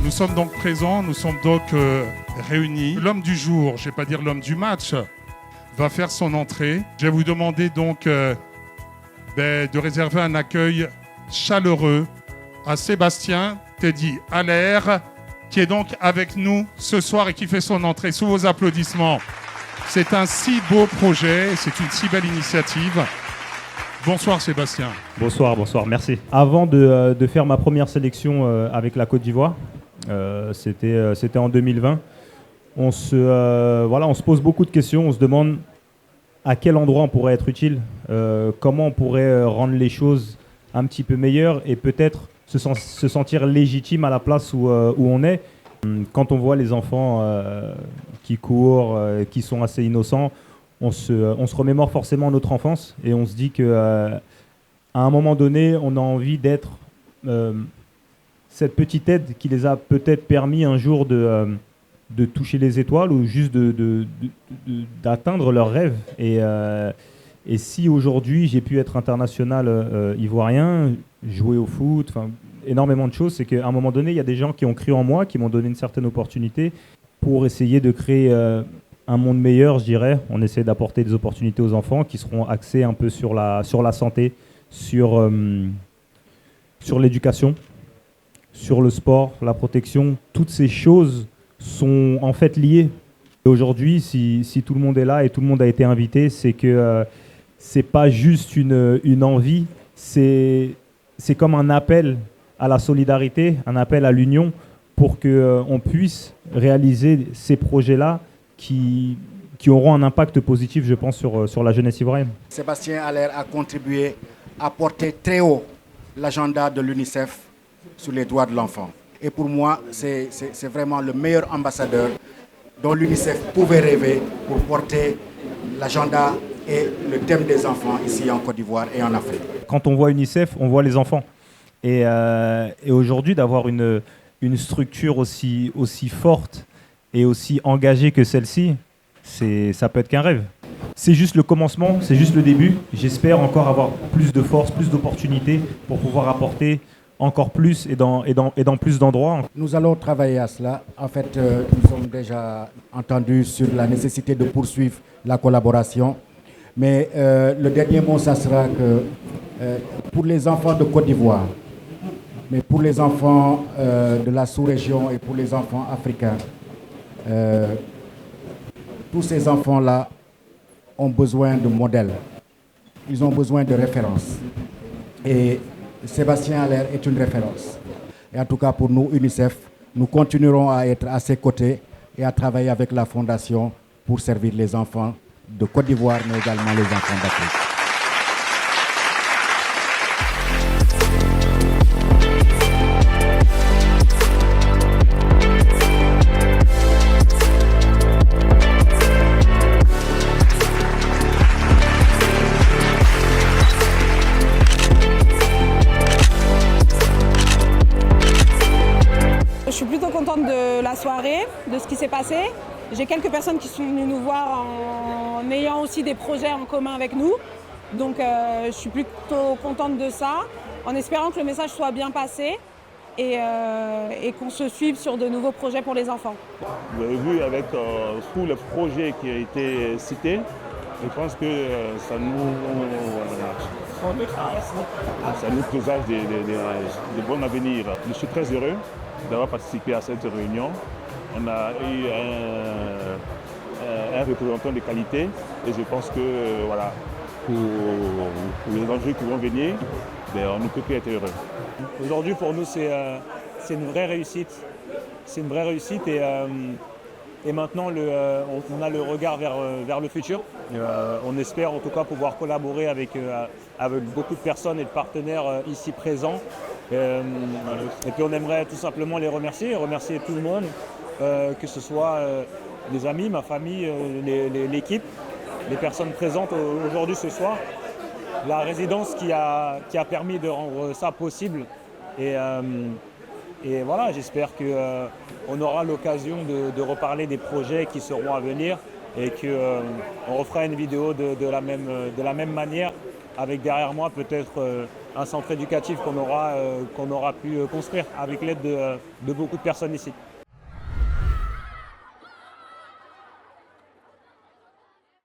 Nous sommes donc présents, nous sommes donc réunis. L'homme du jour, je ne vais pas dire l'homme du match, va faire son entrée. Je vais vous demander donc de réserver un accueil chaleureux à Sébastien Teddy Allaire, qui est donc avec nous ce soir et qui fait son entrée sous vos applaudissements. C'est un si beau projet, c'est une si belle initiative. Bonsoir Sébastien. Bonsoir, merci. Avant de faire ma première sélection avec la Côte d'Ivoire, c'était en 2020, on se pose beaucoup de questions, on se demande à quel endroit on pourrait être utile, comment on pourrait rendre les choses un petit peu meilleures et peut-être se sentir légitime à la place où on est. Quand on voit les enfants qui courent, qui sont assez innocents, on se remémore forcément notre enfance et on se dit qu'à un moment donné, on a envie d'être cette petite aide qui les a peut-être permis un jour de toucher les étoiles ou juste d'atteindre leurs rêves. Et si aujourd'hui j'ai pu être international ivoirien, jouer au foot, énormément de choses, c'est qu'à un moment donné, il y a des gens qui ont cru en moi, qui m'ont donné une certaine opportunité pour essayer de créer un monde meilleur, je dirais. On essaie d'apporter des opportunités aux enfants qui seront axées un peu sur la santé, sur l'éducation, sur le sport, la protection. Toutes ces choses sont en fait liées. Et aujourd'hui, si tout le monde est là et tout le monde a été invité, c'est que c'est pas juste une envie, c'est comme un appel à la solidarité, un appel à l'union pour qu'on puisse réaliser ces projets-là qui auront un impact positif, je pense, sur la jeunesse ivoirienne. Sébastien Allaire a contribué à porter très haut l'agenda de l'UNICEF sur les droits de l'enfant. Et pour moi, c'est vraiment le meilleur ambassadeur dont l'UNICEF pouvait rêver pour porter l'agenda et le thème des enfants ici en Côte d'Ivoire et en Afrique. Quand on voit UNICEF, on voit les enfants. Et aujourd'hui, d'avoir une structure aussi forte et aussi engagée que celle-ci, ça peut être qu'un rêve. C'est juste le commencement, c'est juste le début. J'espère encore avoir plus de force, plus d'opportunités pour pouvoir apporter encore plus et dans plus d'endroits. Nous allons travailler à cela. En fait, nous sommes déjà entendus sur la nécessité de poursuivre la collaboration. Mais le dernier mot, ça sera que pour les enfants de Côte d'Ivoire, mais pour les enfants de la sous-région et pour les enfants africains, tous ces enfants-là ont besoin de modèles. Ils ont besoin de références. Et Sébastien Allaire est une référence. Et en tout cas, pour nous, UNICEF, nous continuerons à être à ses côtés et à travailler avec la Fondation pour servir les enfants de Côte d'Ivoire, mais également les enfants d'Afrique. Je suis plutôt contente de la soirée, de ce qui s'est passé. J'ai quelques personnes qui sont venues nous voir en ayant aussi des projets en commun avec nous. Donc je suis plutôt contente de ça, en espérant que le message soit bien passé et qu'on se suive sur de nouveaux projets pour les enfants. Vous avez vu avec tous les projets qui ont été cités, je pense que ça nous présage de bons avenirs. Je suis très heureux d'avoir participé à cette réunion. On a eu un représentant de qualité et je pense que pour les enjeux qui vont venir, on ne peut plus être heureux. Aujourd'hui pour nous c'est une vraie réussite. C'est une vraie réussite et maintenant on a le regard vers le futur. On espère en tout cas pouvoir collaborer avec beaucoup de personnes et de partenaires ici présents. Et puis on aimerait tout simplement les remercier tout le monde, que ce soit les amis, ma famille, l'équipe, les personnes présentes aujourd'hui ce soir, la résidence qui a permis de rendre ça possible. Et voilà, j'espère qu'on aura l'occasion de reparler des projets qui seront à venir et qu'on refera une vidéo de la même manière avec derrière moi peut-être un centre éducatif qu'on aura pu construire avec l'aide de beaucoup de personnes ici.